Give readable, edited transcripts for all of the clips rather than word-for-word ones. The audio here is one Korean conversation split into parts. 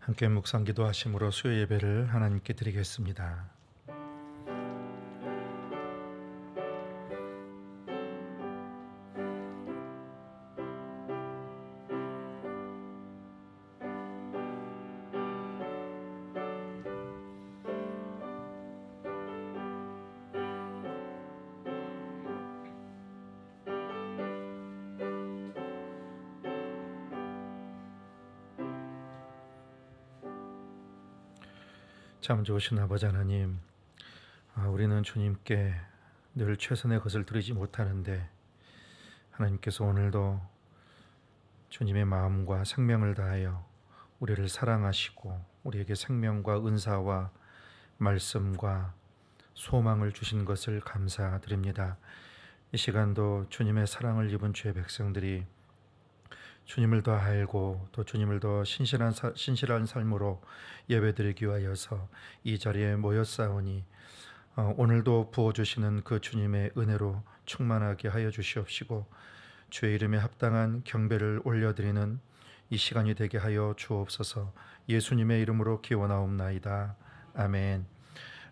함께 묵상 기도하심으로 수요 예배를 하나님께 드리겠습니다. 참 좋으신 아버지 하나님, 우리는 주님께 늘 최선의 것을 드리지 못하는데 하나님께서 오늘도 주님의 마음과 생명을 다하여 우리를 사랑하시고 우리에게 생명과 은사와 말씀과 소망을 주신 것을 감사드립니다. 이 시간도 주님의 사랑을 입은 주의 백성들이 주님을 더 알고 또 주님을 더 신실한 삶으로 예배드리기 위하여서 이 자리에 모였사오니 오늘도 부어주시는 그 주님의 은혜로 충만하게 하여 주시옵시고 주의 이름에 합당한 경배를 올려드리는 이 시간이 되게 하여 주옵소서. 예수님의 이름으로 기원하옵나이다. 아멘.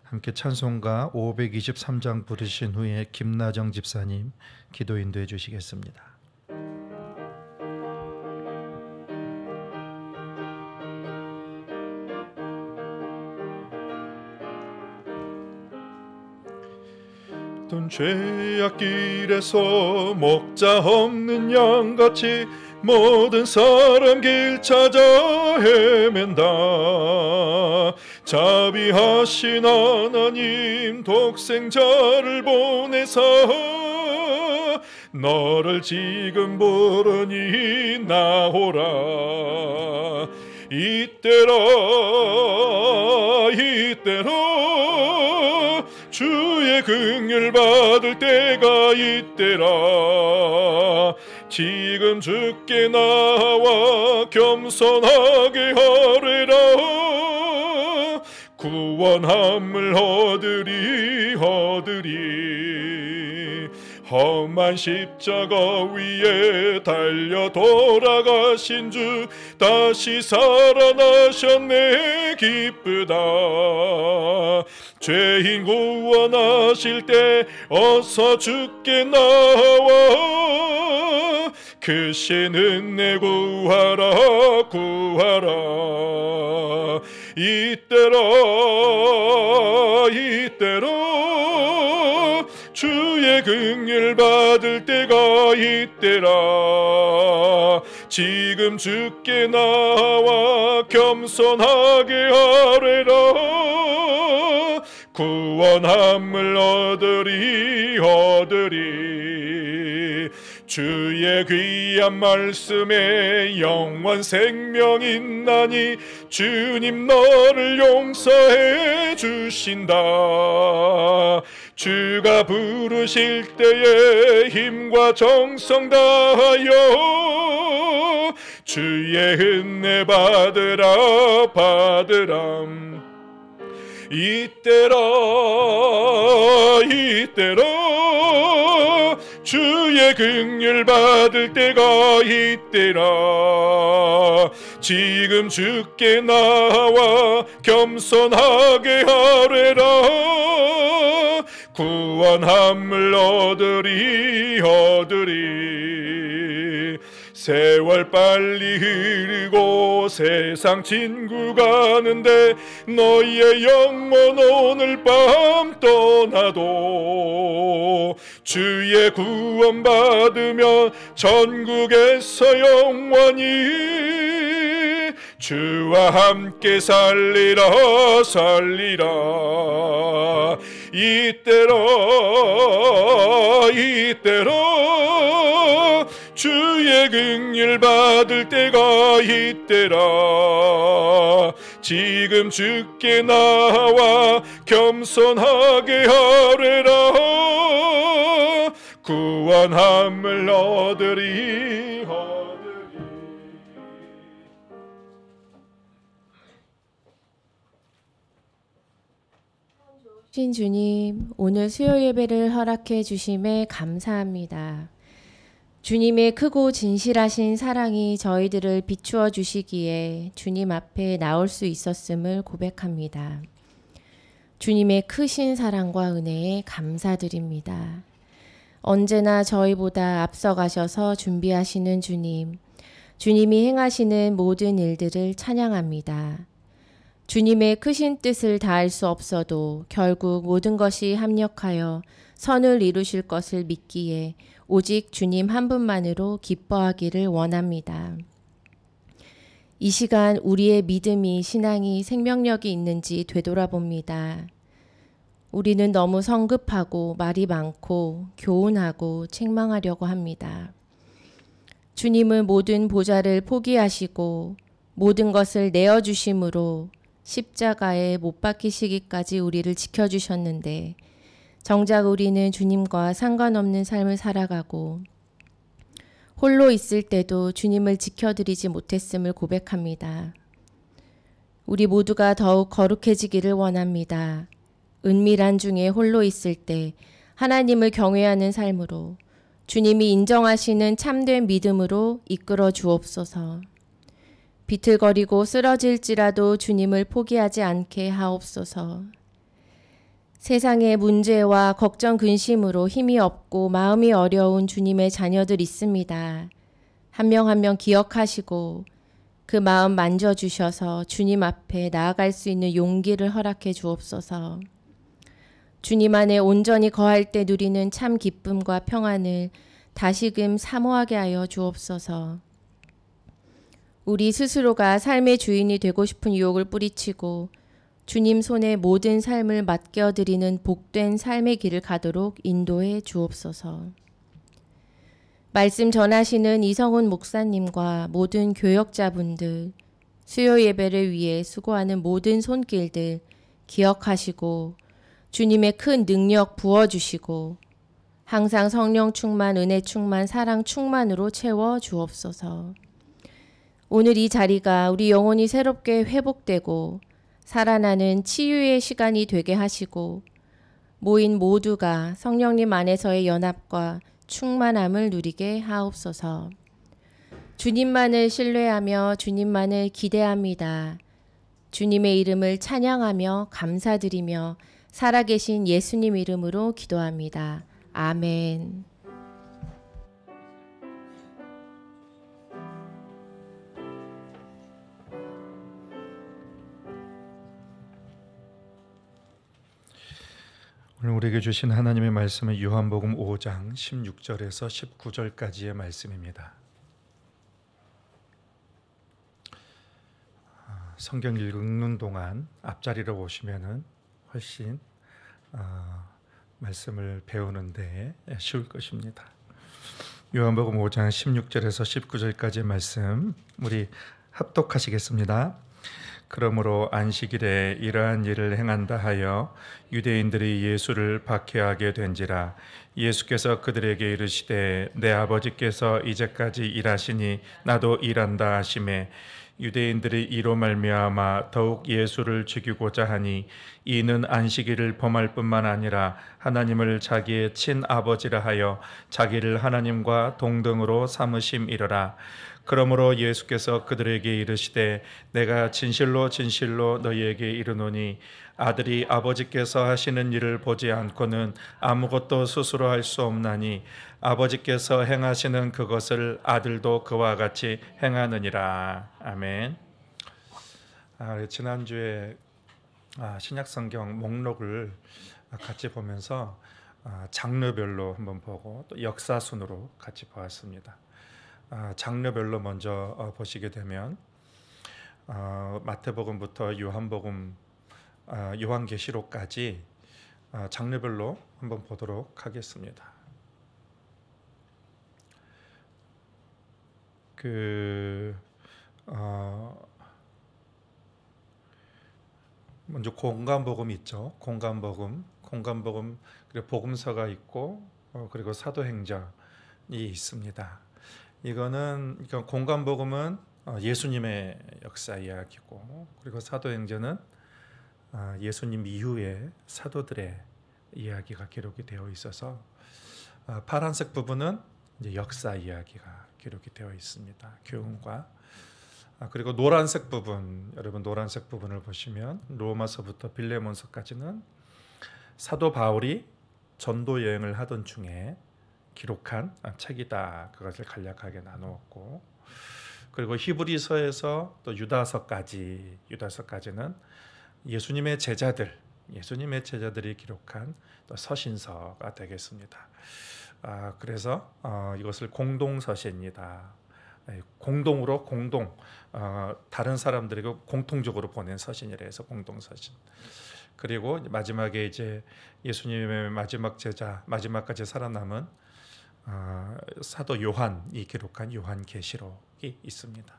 함께 찬송가 523장 부르신 후에 김나정 집사님 기도 인도해 주시겠습니다. 죄악길에서 목자 없는 양같이 모든 사람 길 찾아 헤맨다. 자비하신 하나님 독생자를 보내사 너를 지금 부르니 나오라. 이때라 주의 긍휼 받을 때가 이때라. 지금 주께 나와 겸손하게 하래라. 구원함을 얻으리. 험한 십자가 위에 달려 돌아가신 주 다시 살아나셨네. 기쁘다. 죄인 구원하실 때 어서 주께 나와 그 신 은혜 구하라. 이때라 주의 긍휼 받을 때가 이때라. 지금 주께 나와 겸손하게 하래라. 구원함을 얻으리. 주의 귀한 말씀에 영원 생명 있나니 주님 너를 용서해 주신다. 주가 부르실 때에 힘과 정성 다하여 주의 은혜 받으라. 이때라 주의 긍휼 받을 때가 이때라. 지금 주께 나와 겸손하게 하래라. 구원함을 얻으리. 세월 빨리 흐르고 세상 진구 가는데 너희의 영혼 오늘 밤 떠나도 주의 구원 받으면 전국에서 영원히 주와 함께 살리라. 이때라 주의 긍휼 받을 때가 이때라. 지금 주께 나와 겸손하게 하래라. 구원함을 얻으리. 신 주님, 오늘 수요 예배를 허락해 주심에 감사합니다. 주님의 크고 진실하신 사랑이 저희들을 비추어 주시기에 주님 앞에 나올 수 있었음을 고백합니다. 주님의 크신 사랑과 은혜에 감사드립니다. 언제나 저희보다 앞서가셔서 준비하시는 주님, 주님이 행하시는 모든 일들을 찬양합니다. 주님의 크신 뜻을 다할 수 없어도 결국 모든 것이 합력하여 선을 이루실 것을 믿기에 오직 주님 한 분만으로 기뻐하기를 원합니다. 이 시간 우리의 믿음이, 신앙이, 생명력이 있는지 되돌아봅니다. 우리는 너무 성급하고 말이 많고 교훈하고 책망하려고 합니다. 주님은 모든 보좌를 포기하시고 모든 것을 내어주심으로 십자가에 못 박히시기까지 우리를 지켜주셨는데 정작 우리는 주님과 상관없는 삶을 살아가고 홀로 있을 때도 주님을 지켜드리지 못했음을 고백합니다. 우리 모두가 더욱 거룩해지기를 원합니다. 은밀한 중에 홀로 있을 때 하나님을 경외하는 삶으로 주님이 인정하시는 참된 믿음으로 이끌어 주옵소서. 비틀거리고 쓰러질지라도 주님을 포기하지 않게 하옵소서. 세상의 문제와 걱정 근심으로 힘이 없고 마음이 어려운 주님의 자녀들 있습니다. 한 명 한 명 기억하시고 그 마음 만져주셔서 주님 앞에 나아갈 수 있는 용기를 허락해 주옵소서. 주님 안에 온전히 거할 때 누리는 참 기쁨과 평안을 다시금 사모하게 하여 주옵소서. 우리 스스로가 삶의 주인이 되고 싶은 유혹을 뿌리치고 주님 손에 모든 삶을 맡겨드리는 복된 삶의 길을 가도록 인도해 주옵소서. 말씀 전하시는 이성훈 목사님과 모든 교역자분들, 수요 예배를 위해 수고하는 모든 손길들 기억하시고 주님의 큰 능력 부어주시고 항상 성령 충만, 은혜 충만, 사랑 충만으로 채워 주옵소서. 오늘 이 자리가 우리 영혼이 새롭게 회복되고 살아나는 치유의 시간이 되게 하시고 모인 모두가 성령님 안에서의 연합과 충만함을 누리게 하옵소서. 주님만을 신뢰하며 주님만을 기대합니다. 주님의 이름을 찬양하며 감사드리며 살아계신 예수님 이름으로 기도합니다. 아멘. 오늘 우리에게 주신 하나님의 말씀은 요한복음 5장 16절에서 19절까지의 말씀입니다. 성경 읽는 동안 앞자리로 오시면은 훨씬 말씀을 배우는데 쉬울 것입니다. 요한복음 5장 16절에서 19절까지의 말씀 우리 합독하시겠습니다. 그러므로 안식일에 이러한 일을 행한다 하여 유대인들이 예수를 박해하게 된지라. 예수께서 그들에게 이르시되 내 아버지께서 이제까지 일하시니 나도 일한다 하시매 유대인들이 이로 말미암아 더욱 예수를 죽이고자 하니 이는 안식일을 범할 뿐만 아니라 하나님을 자기의 친아버지라 하여 자기를 하나님과 동등으로 삼으심이로라. 그러므로 예수께서 그들에게 이르시되 내가 진실로 진실로 너희에게 이르노니 아들이 아버지께서 하시는 일을 보지 않고는 아무것도 스스로 할 수 없나니 아버지께서 행하시는 그것을 아들도 그와 같이 행하느니라. 아멘. 지난주에 신약성경 목록을 같이 보면서 장르별로 한번 보고 또 역사순으로 같이 보았습니다. 장르별로 먼저 보시게 되면 마태복음부터 요한복음, 요한계시록까지 장르별로 한번 보도록 하겠습니다. 먼저 공간복음 있죠. 공간복음 그리고 복음서가 있고 그리고 사도행전이 있습니다. 이거는 공간복음은 예수님의 역사 이야기고 그리고 사도행전은 예수님 이후의 사도들의 이야기가 기록이 되어 있어서 파란색 부분은 이제 역사 이야기가 기록이 되어 있습니다. 교훈과 그리고 노란색 부분, 여러분 노란색 부분을 보시면 로마서부터 빌레몬서까지는 사도 바울이 전도 여행을 하던 중에 기록한 책이다. 그것을 간략하게 나누었고, 그리고 히브리서에서 또 유다서까지는 예수님의 제자들이 기록한 또 서신서가 되겠습니다. 그래서 이것을 공동서신이다. 공동으로 다른 사람들에게 공통적으로 보낸 서신이라 해서 공동서신. 그리고 마지막에 이제 예수님의 마지막 제자, 마지막까지 살아남은 사도 요한이 기록한 요한계시록이 있습니다.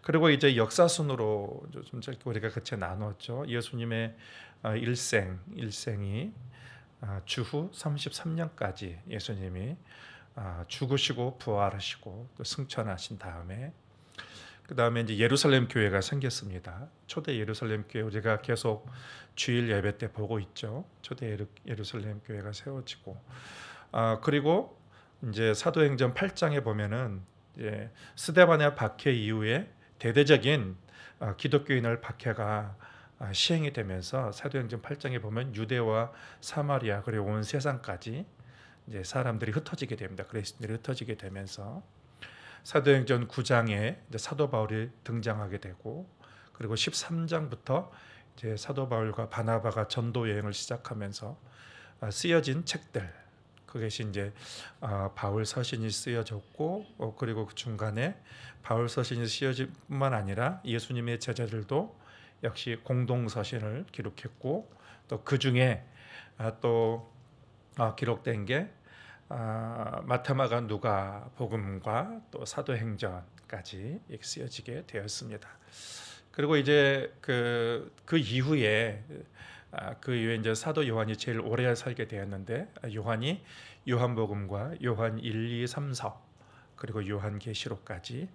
그리고 이제 역사순으로 좀 우리가 같이 나눴죠. 예수님의 일생이 주후 33년까지 예수님이 죽으시고 부활하시고 또 승천하신 다음에 그 다음에 이제 예루살렘 교회가 생겼습니다. 초대 예루살렘 교회 우리가 계속 주일 예배 때 보고 있죠. 초대 예루살렘 교회가 세워지고 그리고 이제 사도행전 8장에 보면은 이제 스데반의 박해 이후에 대대적인 기독교인을 박해가 시행이 되면서 사도행전 8장에 보면 유대와 사마리아 그리고 온 세상까지 이제 사람들이 흩어지게 됩니다. 그리스도인들이 흩어지게 되면서 사도행전 9장에 이제 사도 바울이 등장하게 되고, 그리고 13장부터 이제 사도 바울과 바나바가 전도 여행을 시작하면서 쓰여진 책들, 그것이 이제 바울 서신이 쓰여졌고, 그리고 그 중간에 바울 서신이 쓰여질 뿐만 아니라 예수님의 제자들도 역시 공동 서신을 기록했고, 또 그 중에 또 기록된 게 마태마가 누가 복음과 또 사도행전까지 쓰여지게 되었습니다. 그리고 이제 그 이후에 이제 사도 요한이 제일 오래 살게 되었는데, 요한이 요한복음과 요한 1, 2, 3서 그리고 요한계시록까지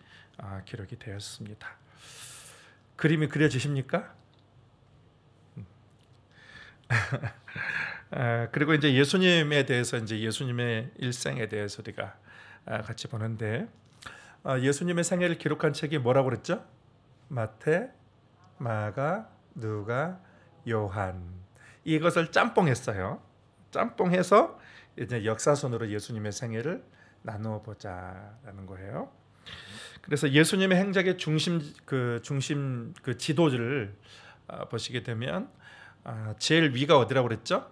기록이 되었습니다. 그림이 그려지십니까? 그리고 이제 예수님에 대해서, 이제 예수님의 일생에 대해서 우리가 같이 보는데, 예수님의 생애를 기록한 책이 뭐라고 그랬죠? 마태, 마가, 누가, 요한. 이것을 짬뽕했어요. 짬뽕해서 이제 역사선으로 예수님의 생애를 나누어 보자라는 거예요. 그래서 예수님의 행적의 중심 지도를 보시게 되면 제일 위가 어디라고 그랬죠?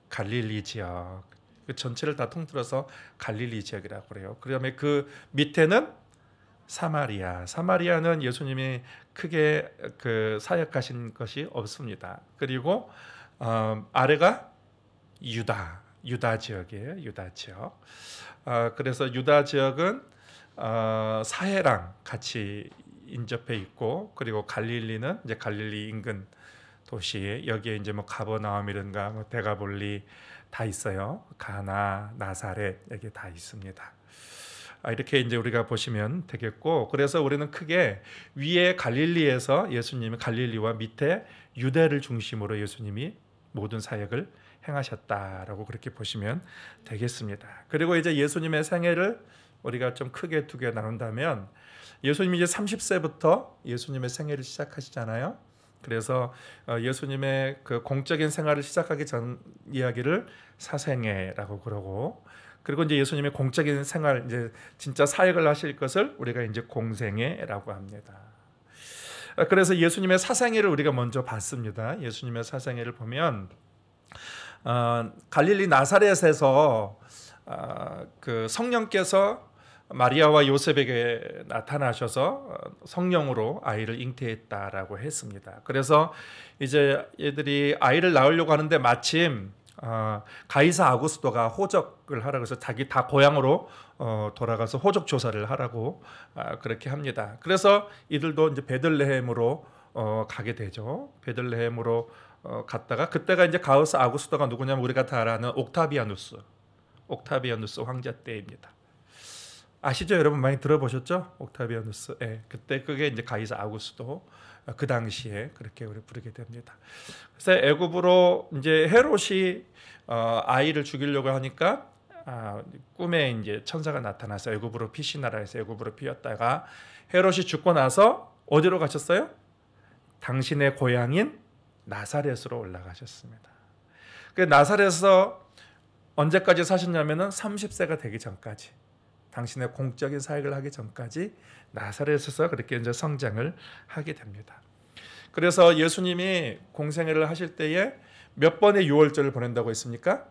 갈릴리 지역. 그 전체를 다 통틀어서 갈릴리 지역이라고 그래요. 그다음에 그 밑에는 사마리아. 사마리아는 예수님이 크게 사역하신 것이 없습니다. 그리고 아래가 유다 지역이에요. 유다 지역. 그래서 유다 지역은 사해랑 같이 인접해 있고, 그리고 갈릴리는 이제 갈릴리 인근 도시, 여기에 이제 뭐 가버나움이든가 뭐 데가볼리 다 있어요. 가나, 나사렛 여기 다 있습니다. 이렇게 이제 우리가 보시면 되겠고, 그래서 우리는 크게 위에 갈릴리에서 예수님이 갈릴리와 밑에 유대를 중심으로 예수님이 모든 사역을 행하셨다라고 그렇게 보시면 되겠습니다. 그리고 이제 예수님의 생애를 우리가 좀 크게 두 개 나눈다면, 예수님이 이제 30세부터 예수님의 생애를 시작하시잖아요. 그래서 예수님의 그 공적인 생활을 시작하기 전 이야기를 사생애라고 그러고, 그리고 이제 예수님의 공적인 생활, 이제 진짜 사역을 하실 것을 우리가 이제 공생애라고 합니다. 그래서 예수님의 사생애를 우리가 먼저 봤습니다. 예수님의 사생애를 보면 갈릴리 나사렛에서 그 성령께서 마리아와 요셉에게 나타나셔서 성령으로 아이를 잉태했다라고 했습니다. 그래서 이제 얘들이 아이를 낳으려고 하는데 마침 가이사 아구스토가 호적을 하라고 해서 자기 다 고향으로 돌아가서 호적 조사를 하라고 그렇게 합니다. 그래서 이들도 이제 베들레헴으로 가게 되죠. 베들레헴으로 갔다가, 그때가 이제 가이사 아구스토가 누구냐면 우리가 다 아는 옥타비아누스 황제 때입니다. 아시죠? 여러분 많이 들어보셨죠? 옥타비아누스. 그때 그게 이제 가이사 아구스토, 그 당시에 그렇게 우리 부르게 됩니다. 그래서 애굽으로 이제 헤롯이 아이를 죽이려고 하니까 꿈에 이제 천사가 나타나서 애굽으로 피시나라 해서 애굽으로 피었다가 헤롯이 죽고 나서 어디로 가셨어요? 당신의 고향인 나사렛으로 올라가셨습니다. 그 나사렛에서 언제까지 사셨냐면은 30세가 되기 전까지, 당신의 공적인 사역을 하기 전까지 나사렛에서 그렇게 이제 성장을 하게 됩니다. 그래서 예수님이 공생애를 하실 때에 몇 번의 유월절을 보낸다고 했습니까?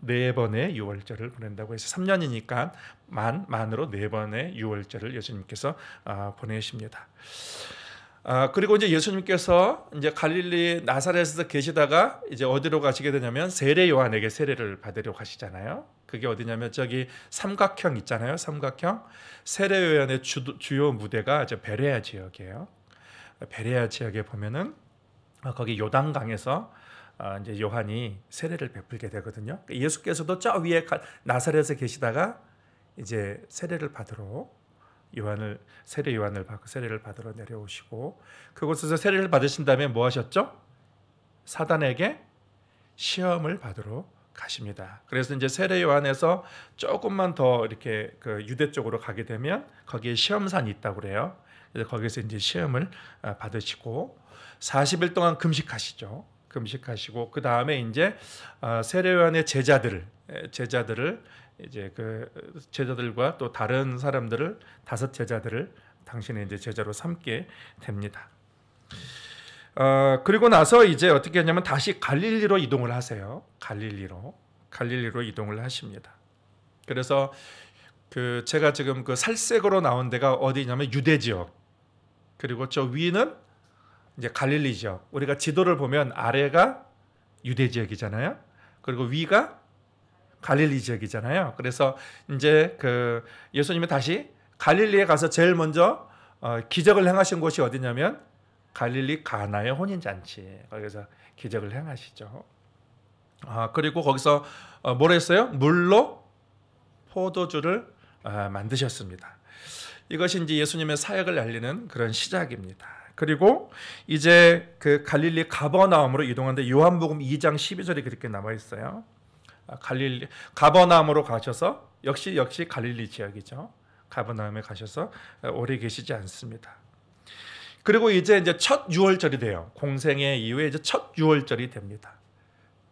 4번의 유월절을 보낸다고 해서 3년이니까 만으로 4번의 유월절을 예수님께서 보내십니다. 그리고 이제 예수님께서 이제 갈릴리 나사렛에서 계시다가 이제 어디로 가시게 되냐면 세례 요한에게 세례를 받으러 가시잖아요. 그게 어디냐면 저기 삼각형 있잖아요. 삼각형 세례 요한의 주요 무대가 이제 베레아 지역이에요. 베레아 지역에 보면은 거기 요단강에서 이제 요한이 세례를 베풀게 되거든요. 예수께서도 저 위에 나사렛에 계시다가 이제 세례를 받으러 세례 요한을 받고 세례를 받으러 내려오시고, 그곳에서 세례를 받으신 다음에 뭐 하셨죠? 사단에게 시험을 받으러 가십니다. 그래서 이제 세례 요한에서 조금만 더 이렇게 그 유대 쪽으로 가게 되면 거기에 시험산이 있다고 그래요. 그래서 거기서 이제 시험을 받으시고 40일 동안 금식하시죠. 금식하시고 그 다음에 이제 세례 요한의 제자들을 이제 그 제자들과 또 다른 사람들을 5 제자들을 당신의 이제 제자로 삼게 됩니다. 그리고 나서 이제 어떻게 하냐면 다시 갈릴리로 이동을 하세요. 갈릴리로 이동을 하십니다. 그래서 그 제가 지금 그 살색으로 나온 데가 어디냐면 유대 지역, 그리고 저 위는 이제 갈릴리 지역. 우리가 지도를 보면 아래가 유대 지역이잖아요. 그리고 위가 갈릴리 지역이잖아요. 그래서 이제 그 예수님이 다시 갈릴리에 가서 제일 먼저 기적을 행하신 곳이 어디냐면 갈릴리 가나의 혼인잔치, 거기서 기적을 행하시죠. 그리고 거기서 뭐라 했어요? 물로 포도주를 만드셨습니다. 이것이 이제 예수님의 사역을 알리는 그런 시작입니다. 그리고 이제 그 갈릴리 가버나움으로 이동하는데 요한복음 2장 12절이 그렇게 나와 있어요. 가버나움으로 가셔서 역시 갈릴리 지역이죠. 가버나움에 가셔서 오래 계시지 않습니다. 그리고 이제 첫 유월절이 돼요. 공생애 이후에 이제 첫 유월절이 됩니다.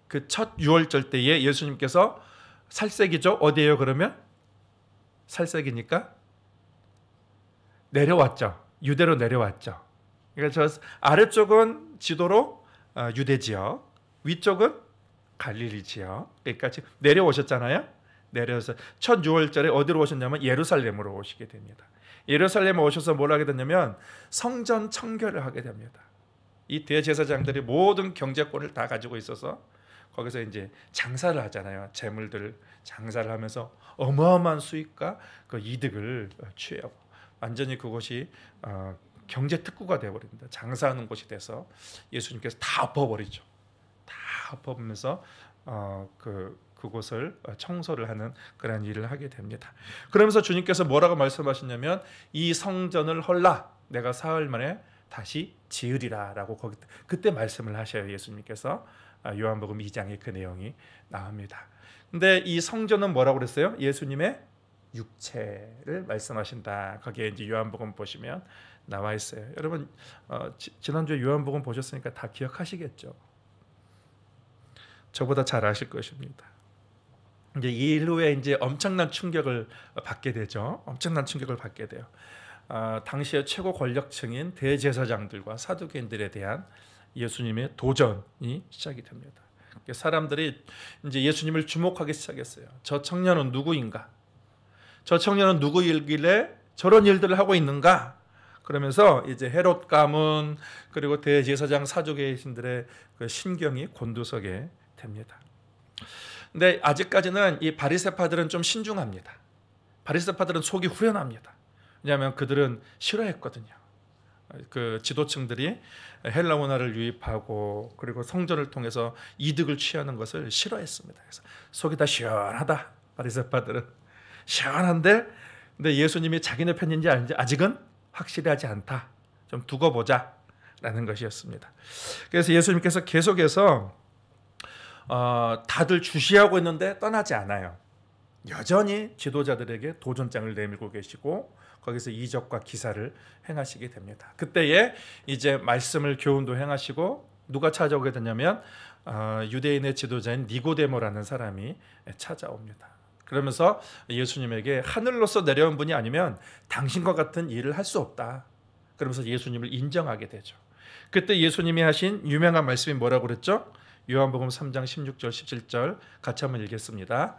그 첫 유월절 때에 예수님께서 살색이죠. 어디예요? 그러면 살색이니까 내려왔죠. 유대로 내려왔죠. 그러니까 저 아래쪽은 지도로 유대 지역, 위쪽은 갈릴리 지역. 그러니까 지금 내려오셨잖아요. 내려서 첫 유월절에 어디로 오셨냐면 예루살렘으로 오시게 됩니다. 예루살렘에 오셔서 뭘 하게 되냐면 성전 청결을 하게 됩니다. 이 대제사장들이 모든 경제권을 다 가지고 있어서 거기서 이제 장사를 하잖아요. 재물들 장사를 하면서 어마어마한 수익과 그 이득을 취하고 완전히 그곳이 경제 특구가 되어버립니다. 장사하는 곳이 돼서 예수님께서 다 엎어버리죠. 다 엎어보면서 그곳을 청소를 하는 그런 일을 하게 됩니다. 그러면서 주님께서 뭐라고 말씀하시냐면 이 성전을 헐라 내가 사흘 만에 다시 지으리라 라고 그때 말씀을 하셔요. 예수님께서 요한복음 2장에 그 내용이 나옵니다. 근데 이 성전은 뭐라고 그랬어요? 예수님의 육체를 말씀하신다. 거기에 이제 요한복음 보시면 나와 있어요. 여러분 지난주에 요한복음 보셨으니까 다 기억하시겠죠? 저보다 잘 아실 것입니다. 이제 이 일 후에 이제 엄청난 충격을 받게 되죠. 엄청난 충격을 받게 돼요. 당시의 최고 권력층인 대제사장들과 사두개인들에 대한 예수님의 도전이 시작이 됩니다. 사람들이 이제 예수님을 주목하기 시작했어요. 저 청년은 누구인가? 저 청년은 누구이길래 저런 일들을 하고 있는가? 그러면서 이제 헤롯 가문 그리고 대제사장 사두개인들의 그 신경이 곤두서게 됩니다. 근데 아직까지는 이 바리새파들은 좀 신중합니다. 바리새파들은 속이 후련합니다. 왜냐하면 그들은 싫어했거든요. 그 지도층들이 헬라 문화를 유입하고 그리고 성전을 통해서 이득을 취하는 것을 싫어했습니다. 그래서 속이 다 시원하다. 바리새파들은 시원한데, 근데 예수님이 자기네 편인지 아닌지 아직은 확실히 하지 않다. 좀 두고 보자라는 것이었습니다. 그래서 예수님께서 계속해서 다들 주시하고 있는데 떠나지 않아요. 여전히 지도자들에게 도전장을 내밀고 계시고 거기서 이적과 기사를 행하시게 됩니다. 그때에 이제 말씀을 교훈도 행하시고 누가 찾아오게 되냐면 유대인의 지도자인 니고데모라는 사람이 찾아옵니다. 그러면서 예수님에게 하늘로서 내려온 분이 아니면 당신과 같은 일을 할 수 없다. 그러면서 예수님을 인정하게 되죠. 그때 예수님이 하신 유명한 말씀이 뭐라고 그랬죠? 요한복음 3장 16절 17절 같이 한번 읽겠습니다.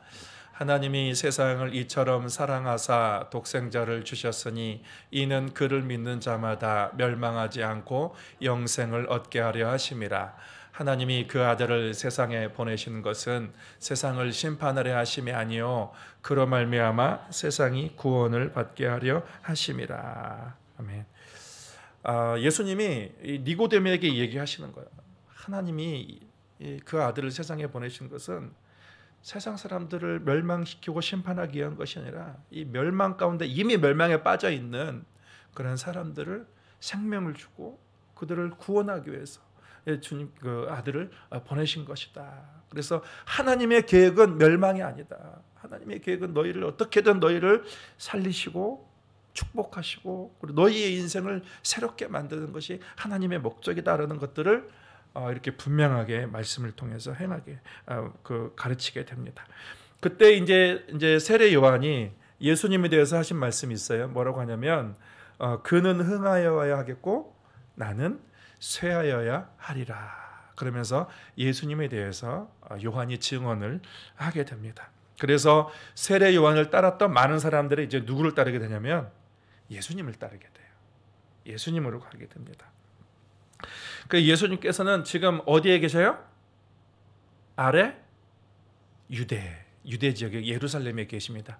하나님이 세상을 이처럼 사랑하사 독생자를 주셨으니 이는 그를 믿는 자마다 멸망하지 않고 영생을 얻게 하려 하심이라. 하나님이 그 아들을 세상에 보내신 것은 세상을 심판하려 하심이 아니요 그로 말미암아 세상이 구원을 받게 하려 하심이라. 아멘. 예수님이 니고데모에게 얘기하시는 거예요. 하나님이 그 아들을 세상에 보내신 것은 세상 사람들을 멸망시키고 심판하기 위한 것이 아니라 이 멸망 가운데 이미 멸망에 빠져 있는 그런 사람들을 생명을 주고 그들을 구원하기 위해서 주님 그 아들을 보내신 것이다. 그래서 하나님의 계획은 멸망이 아니다. 하나님의 계획은 너희를 어떻게든 너희를 살리시고 축복하시고 그리고 너희의 인생을 새롭게 만드는 것이 하나님의 목적이다라는 것들을 이렇게 분명하게 말씀을 통해서 행하게 가르치게 됩니다. 그때 이제 세례 요한이 예수님에 대해서 하신 말씀이 있어요. 뭐라고 하냐면 그는 흥하여야 하겠고 나는 쇠하여야 하리라. 그러면서 예수님에 대해서 요한이 증언을 하게 됩니다. 그래서 세례 요한을 따랐던 많은 사람들이 이제 누구를 따르게 되냐면 예수님을 따르게 돼요. 예수님으로 가게 됩니다. 그 예수님께서는 지금 어디에 계셔요? 아래 유대 지역에 예루살렘에 계십니다.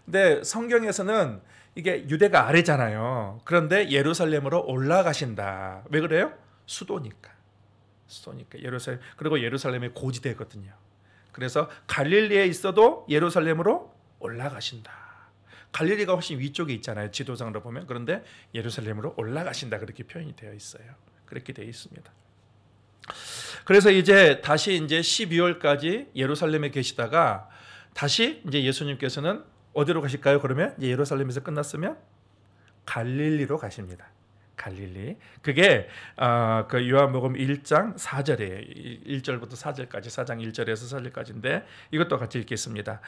근데 성경에서는 이게 유대가 아래잖아요. 그런데 예루살렘으로 올라가신다. 왜 그래요? 수도니까 예루살렘. 그리고 예루살렘의 고지대거든요. 그래서 갈릴리에 있어도 예루살렘으로 올라가신다. 갈릴리가 훨씬 위쪽에 있잖아요. 지도상으로 보면. 그런데 예루살렘으로 올라가신다. 그렇게 표현이 되어 있어요. 그렇게 되어 있습니다. 그래서 이제 다시 이제 12월까지 예루살렘에 계시다가 다시 이제 예수님께서는 어디로 가실까요? 그러면 예루살렘에서 끝났으면 갈릴리로 가십니다. 갈릴리. 그게 그 요한복음 1장 4절이에요. 1절부터 4절까지 4장 1절에서 4절까지인데 이것도 같이 읽겠습니다.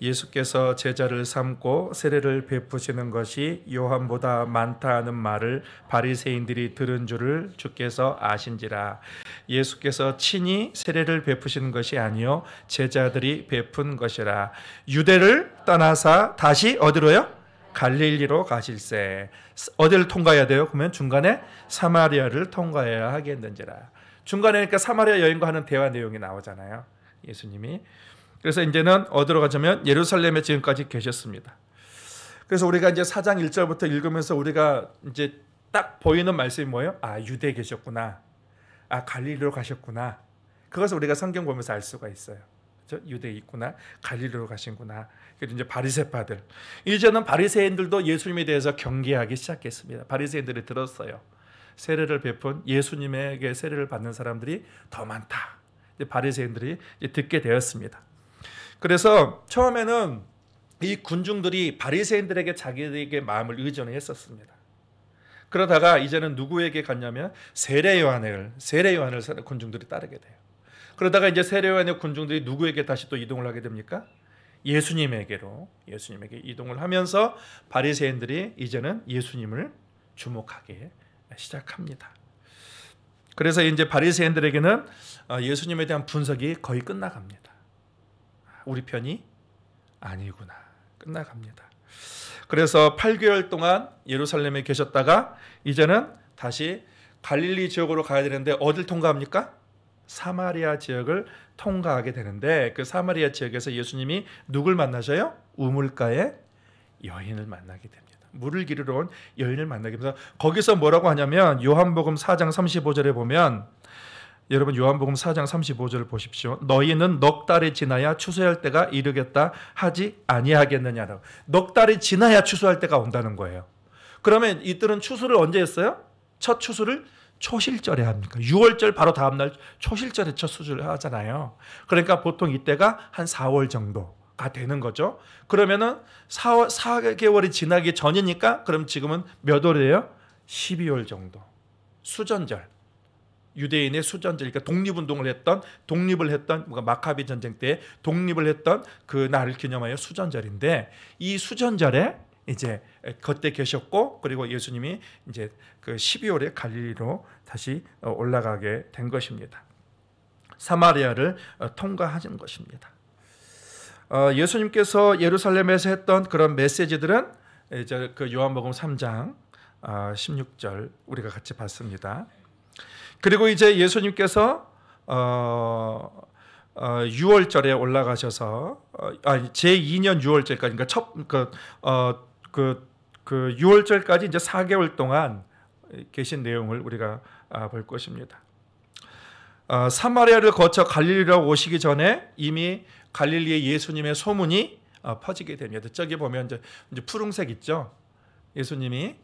예수께서 제자를 삼고 세례를 베푸시는 것이 요한보다 많다 하는 말을 바리새인들이 들은 줄을 주께서 아신지라. 예수께서 친히 세례를 베푸시는 것이 아니요 제자들이 베푼 것이라. 유대를 떠나사 다시 어디로요? 갈릴리로 가실세. 어디를 통과해야 돼요? 그러면 중간에 사마리아를 통과해야 하겠는지라. 중간에 그러니까 사마리아 여인과 하는 대화 내용이 나오잖아요. 예수님이. 그래서 이제는 어디로 가자면 예루살렘에 지금까지 계셨습니다. 그래서 우리가 이제 4장 1절부터 읽으면서 우리가 이제 딱 보이는 말씀이 뭐예요? 아, 유대에 계셨구나. 아, 갈릴리로 가셨구나. 그것을 우리가 성경 보면서 알 수가 있어요. 유대에 있구나. 갈릴리로 가신구나. 그래서 이제 바리새파들. 이제는 바리새인들도 예수님에 대해서 경계하기 시작했습니다. 바리새인들이 들었어요. 세례를 베푼 예수님에게 세례를 받는 사람들이 더 많다. 바리새인들이 듣게 되었습니다. 그래서 처음에는 이 군중들이 바리새인들에게 자기에게 마음을 의존했었습니다. 그러다가 이제는 누구에게 갔냐면 세례 요한을 군중들이 따르게 돼요. 그러다가 이제 세례 요한의 군중들이 누구에게 다시 또 이동을 하게 됩니까? 예수님에게 이동을 하면서 바리새인들이 이제는 예수님을 주목하기 시작합니다. 그래서 이제 바리새인들에게는 예수님에 대한 분석이 거의 끝나갑니다. 우리 편이 아니구나. 끝나갑니다. 그래서 8개월 동안 예루살렘에 계셨다가 이제는 다시 갈릴리 지역으로 가야 되는데 어딜 통과합니까? 사마리아 지역을 통과하게 되는데 그 사마리아 지역에서 예수님이 누굴 만나셔요? 우물가의 여인을 만나게 됩니다. 물을 기르러 온 여인을 만나게 됩니다. 거기서 뭐라고 하냐면 요한복음 4장 35절에 보면 여러분 요한복음 4장 35절을 보십시오. 너희는 넉 달이 지나야 추수할 때가 이르겠다 하지 아니하겠느냐라고. 넉 달이 지나야 추수할 때가 온다는 거예요. 그러면 이들은 추수를 언제 했어요? 첫 추수를 초실절에 합니까? 6월절 바로 다음 날 초실절에 첫 추수를 하잖아요. 그러니까 보통 이때가 한 4월 정도 가 되는 거죠. 그러면은 4개월이 지나기 전이니까 그럼 지금은 몇 월이에요? 12월 정도. 수전절. 유대인의 수전절, 그러니까 독립을 했던 마카비 전쟁 때 독립을 했던 그 날을 기념하여 수전절인데, 이 수전절에 이제 그때 계셨고, 그리고 예수님이 이제 그 12월에 갈릴리로 다시 올라가게 된 것입니다. 사마리아를 통과하신 것입니다. 예수님께서 예루살렘에서 했던 그런 메시지들은 이제 그 요한복음 3장 16절 우리가 같이 봤습니다. 그리고 이제 예수님께서 6월절에 올라가셔서 제2년 6월절까지, 그러니까 6월절까지 이제 4개월 동안 계신 내용을 우리가 볼 것입니다. 사마리아를 거쳐 갈릴리로 오시기 전에 이미 갈릴리에 예수님의 소문이 퍼지게 됩니다. 저기 보면 이제 푸른색 있죠. 예수님이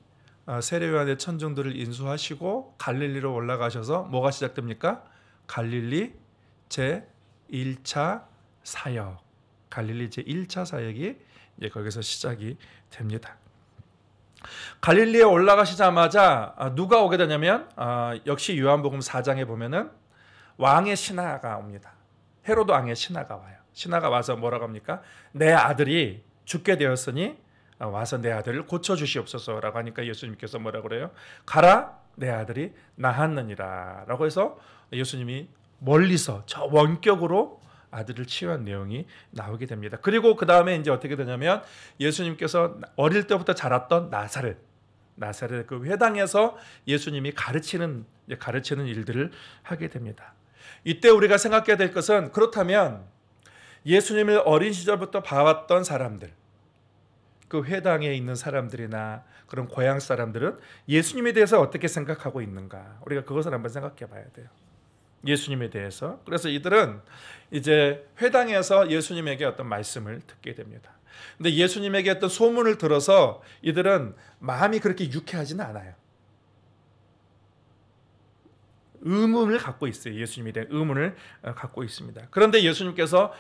세례요한의 천중들을 인수하시고 갈릴리로 올라가셔서 뭐가 시작됩니까? 갈릴리 제1차 사역. 갈릴리 제1차 사역이 이제 거기서 시작이 됩니다. 갈릴리에 올라가시자마자 누가 오게 되냐면 역시 요한복음 4장에 보면은 왕의 신하가 옵니다. 헤로드 왕의 신하가 와요. 신하가 와서 뭐라고 합니까? 내 아들이 죽게 되었으니 와서 내 아들을 고쳐주시옵소서라고 하니까 예수님께서 뭐라고 그래요? 가라, 내 아들이 나았느니라 라고 해서 예수님이 멀리서 저 원격으로 아들을 치유한 내용이 나오게 됩니다. 그리고 그 다음에 이제 어떻게 되냐면 예수님께서 어릴 때부터 자랐던 나사렛 그 회당에서 예수님이 가르치는 일들을 하게 됩니다. 이때 우리가 생각해야 될 것은, 그렇다면 예수님을 어린 시절부터 봐왔던 사람들, 그 회당에 있는 사람들이나 그런 고향 사람들은 예수님에 대해서 어떻게 생각하고 있는가, 우리가 그것을 한번 생각해 봐야 돼요. 예수님에 대해서. 그래서 이들은 이제 회당에서 예수님에게 어떤 말씀을 듣게 됩니다. 근데 예수님에게 어떤 소문을 들어서 이들은 마음이 그렇게 유쾌하지는 않아요. 의문을 갖고 있어요. 예수님에 대한 의문을 갖고 있습니다. 그런데 예수님께서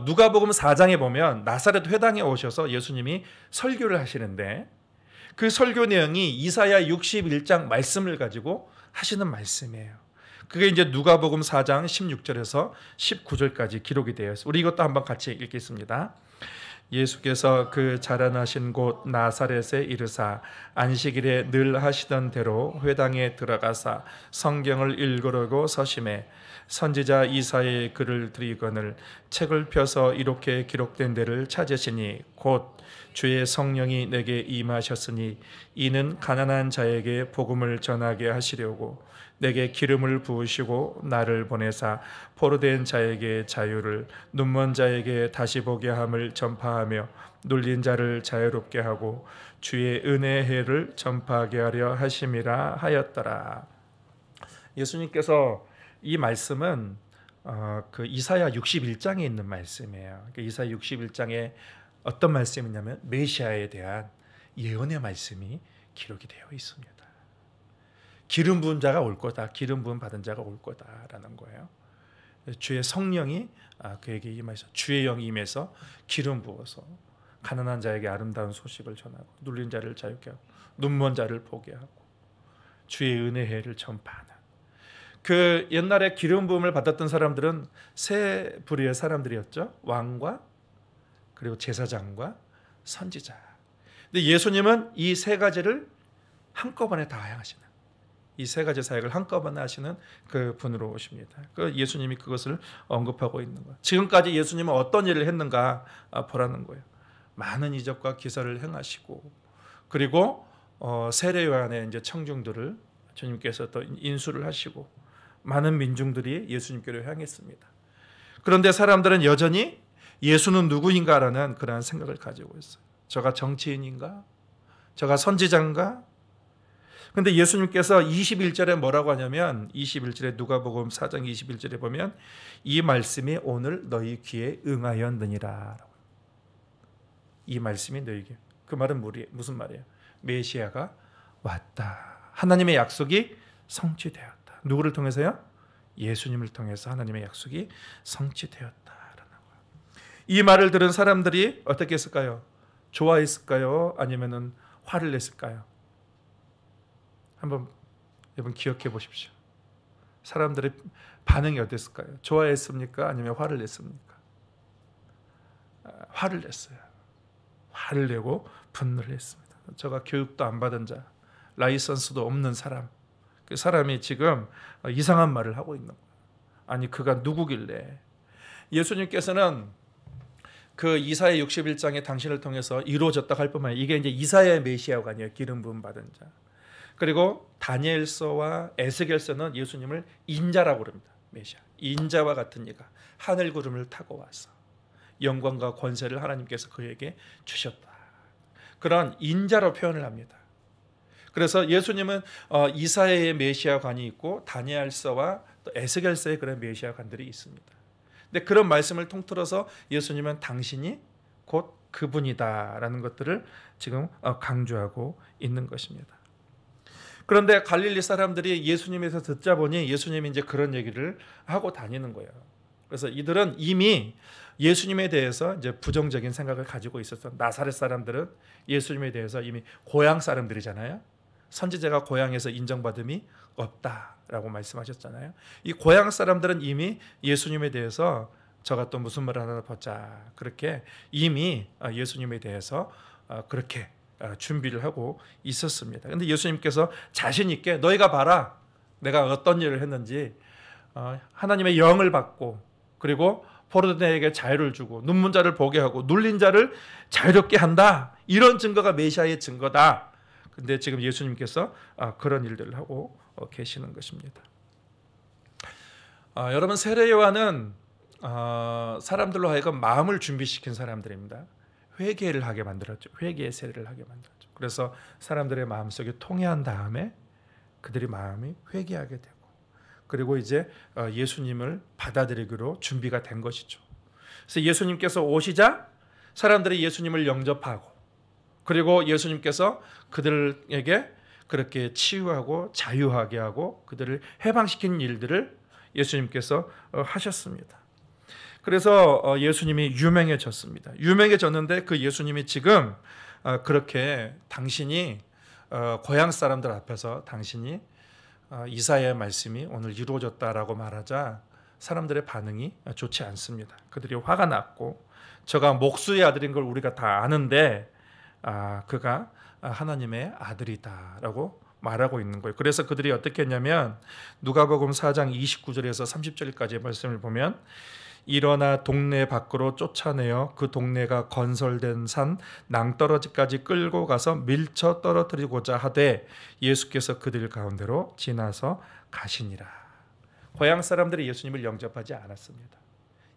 누가복음 4장에 보면 나사렛 회당에 오셔서 예수님이 설교를 하시는데, 그 설교 내용이 이사야 61장 말씀을 가지고 하시는 말씀이에요. 그게 이제 누가복음 4장 16절에서 19절까지 기록이 되어 있어요. 우리 이것도 한번 같이 읽겠습니다. 예수께서 그 자라나신 곳 나사렛에 이르사 안식일에 늘 하시던 대로 회당에 들어가사 성경을 읽으려고 서심해 선지자 이사야의 글을 들이거늘 책을 펴서 이렇게 기록된 데를 찾으시니 곧 주의 성령이 내게 임하셨으니 이는 가난한 자에게 복음을 전하게 하시려고 내게 기름을 부으시고 나를 보내사 포로된 자에게 자유를, 눈먼 자에게 다시 보게 함을 전파하며 눌린 자를 자유롭게 하고 주의 은혜의 해를 전파하게 하려 하심이라 하였더라. 예수님께서 이 말씀은 그 이사야 61장에 있는 말씀이에요. 이사야 61장에 어떤 말씀이냐면 메시아에 대한 예언의 말씀이 기록이 되어 있습니다. 기름 부은 자가 올 거다. 기름 부음 받은 자가 올 거다라는 거예요. 주의 성령이 그에게 임해서, 주의 영이 임해서 기름 부어서 가난한 자에게 아름다운 소식을 전하고 눌린 자를 자유케 하고 눈먼 자를 보게 하고 주의 은혜의 해를 전파하는, 그 옛날에 기름 부음을 받았던 사람들은 세 부류의 사람들이었죠. 왕과 그리고 제사장과 선지자. 근데 예수님은 이 세 가지를 한꺼번에 다 행하시는, 이 세 가지 사역을 한꺼번에 하시는 그 분으로 오십니다. 그 예수님이 그것을 언급하고 있는 거예요. 지금까지 예수님은 어떤 일을 했는가 보라는 거예요. 많은 이적과 기사를 행하시고, 그리고 세례 요한의 이제 청중들을 주님께서 또 인수를 하시고 많은 민중들이 예수님께로 향했습니다. 그런데 사람들은 여전히 예수는 누구인가라는 그런 생각을 가지고 있어요. 저가 정치인인가? 저가 선지자인가? 그런데 예수님께서 21절에 뭐라고 하냐면, 21절에 누가복음 4장 21절에 보면 이 말씀이 오늘 너희 귀에 응하였느니라. 이 말씀이 너희 귀에. 그 말은 무슨 말이에요? 메시아가 왔다. 하나님의 약속이 성취되었다. 누구를 통해서요? 예수님을 통해서 하나님의 약속이 성취되었다라는 거예요. 이 말을 들은 사람들이 어떻게 했을까요? 좋아했을까요? 아니면은 화를 냈을까요? 한번 여러분 기억해 보십시오. 사람들의 반응이 어땠을까요? 좋아했습니까? 아니면 화를 냈습니까? 화를 냈어요. 화를 내고 분노를 했습니다. 저가 교육도 안 받은 자, 라이선스도 없는 사람, 그 사람이 지금 이상한 말을 하고 있는 거예요. 아니 그가 누구길래? 예수님께서는 그 이사야 61장에 당신을 통해서 이루어졌다 할 뿐만 아니라 이게 이제 이사야의 메시아가 아니에요. 기름 부음 받은 자. 그리고 다니엘서와 에스겔서는 예수님을 인자라고 그럽니다. 메시아. 인자와 같은 이가 하늘 구름을 타고 와서 영광과 권세를 하나님께서 그에게 주셨다. 그런 인자로 표현을 합니다. 그래서 예수님은 이사야의 메시아관이 있고 다니엘서와 또 에스겔서의 그런 메시아관들이 있습니다. 근데 그런 말씀을 통틀어서 예수님은 당신이 곧 그분이다라는 것들을 지금 강조하고 있는 것입니다. 그런데 갈릴리 사람들이 예수님에서 듣자 보니 예수님이 이제 그런 얘기를 하고 다니는 거예요. 그래서 이들은 이미 예수님에 대해서 이제 부정적인 생각을 가지고 있었던 나사렛 사람들은 예수님에 대해서 이미 고향 사람들이잖아요. 선지자가 고향에서 인정받음이 없다라고 말씀하셨잖아요. 이 고향 사람들은 이미 예수님에 대해서 저가 또 무슨 말을 하나 보자 그렇게 이미 예수님에 대해서 그렇게 준비를 하고 있었습니다. 그런데 예수님께서 자신 있게 너희가 봐라 내가 어떤 일을 했는지 하나님의 영을 받고 그리고 포로들에게 자유를 주고 눈문 자를 보게 하고 눌린 자를 자유롭게 한다. 이런 증거가 메시아의 증거다. 근데 지금 예수님께서 그런 일들을 하고 계시는 것입니다. 여러분 세례 요한은 사람들로 하여금 마음을 준비시킨 사람들입니다. 회개를 하게 만들었죠. 회개의 세례를 하게 만들었죠. 그래서 사람들의 마음속에 통회한 다음에 그들의 마음이 회개하게 되고 그리고 이제 예수님을 받아들이기로 준비가 된 것이죠. 그래서 예수님께서 오시자 사람들이 예수님을 영접하고 그리고 예수님께서 그들에게 그렇게 치유하고 자유하게 하고 그들을 해방시키는 일들을 예수님께서 하셨습니다. 그래서 예수님이 유명해졌습니다. 유명해졌는데 그 예수님이 지금 그렇게 당신이 고향 사람들 앞에서 당신이 이사야의 말씀이 오늘 이루어졌다라고 말하자 사람들의 반응이 좋지 않습니다. 그들이 화가 났고 저가 목수의 아들인 걸 우리가 다 아는데 그가 하나님의 아들이다라고 말하고 있는 거예요. 그래서 그들이 어떻게 했냐면 누가복음 4장 29절에서 30절까지의 말씀을 보면 일어나 동네 밖으로 쫓아내어 그 동네가 건설된 산 낭떠러지까지 끌고 가서 밀쳐 떨어뜨리고자 하되 예수께서 그들 가운데로 지나서 가시니라. 고향 사람들이 예수님을 영접하지 않았습니다.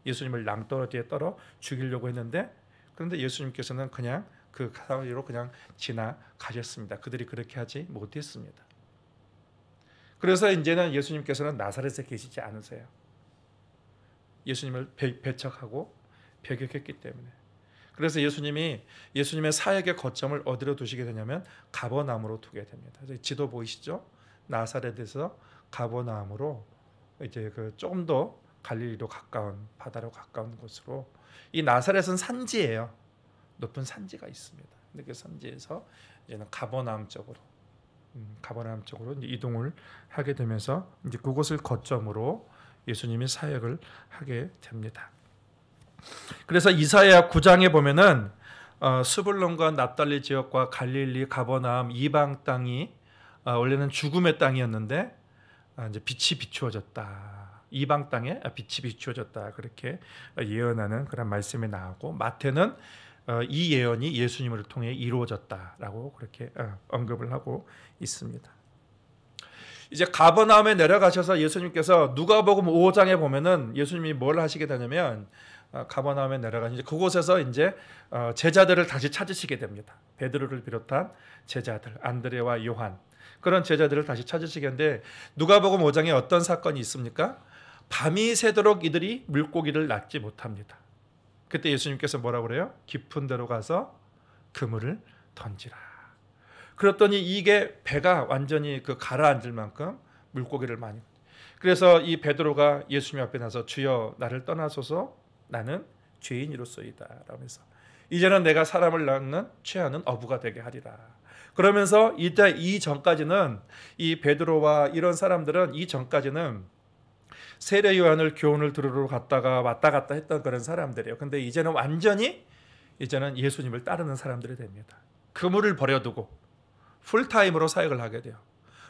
예수님을 낭떠러지에 떨어 죽이려고 했는데 그런데 예수님께서는 그냥 그 사이로 그냥 지나가셨습니다. 그들이 그렇게 하지 못했습니다. 그래서 이제는 예수님께서는 나사렛에 계시지 않으세요. 예수님을 배척하고 배격했기 때문에. 그래서 예수님의 사역의 거점을 어디로 두시게 되냐면 가버나움으로 두게 됩니다. 지도 보이시죠? 나사렛에서 가버나움으로 이제 그 조금 더 갈릴리로 가까운 바다로 가까운 곳으로 이 나사렛은 산지예요. 높은 산지가 있습니다. 근데 그 산지에서 이제는 가버나움 쪽으로 이제 이동을 하게 되면서 이제 그곳을 거점으로 예수님이 사역을 하게 됩니다. 그래서 이사야 9장에 보면은 스불론과 납달리 지역과 갈릴리, 가버나움 이방 땅이 원래는 죽음의 땅이었는데 이제 빛이 비추어졌다. 이방 땅에 빛이 비추어졌다. 그렇게 예언하는 그런 말씀이 나오고 마태는 이 예언이 예수님을 통해 이루어졌다라고 그렇게 언급을 하고 있습니다. 이제 가버나움에 내려가셔서 예수님께서 누가복음 5장에 보면은 예수님이 뭘 하시게 되냐면 가버나움에 내려가서 그곳에서 이제 제자들을 다시 찾으시게 됩니다. 베드로를 비롯한 제자들, 안드레와 요한 그런 제자들을 다시 찾으시게 하는데 누가복음 5장에 어떤 사건이 있습니까? 밤이 새도록 이들이 물고기를 낚지 못합니다. 그때 예수님께서 뭐라고 그래요? 깊은 데로 가서 그물을 던지라. 그랬더니 이게 배가 완전히 가라앉을 만큼 물고기를 많이. 그래서 이 베드로가 예수님 앞에 나서 주여 나를 떠나소서 나는 죄인이로소이다 라면서 이제는 내가 사람을 낳는 취하는 어부가 되게 하리라. 그러면서 이때 이전까지는 이 베드로와 이런 사람들은 이전까지는 세례 요한을 교훈을 들으러 갔다가 왔다 갔다 했던 그런 사람들이에요. 근데 이제는 완전히 이제는 예수님을 따르는 사람들이 됩니다. 그물을 버려두고 풀타임으로 사역을 하게 돼요.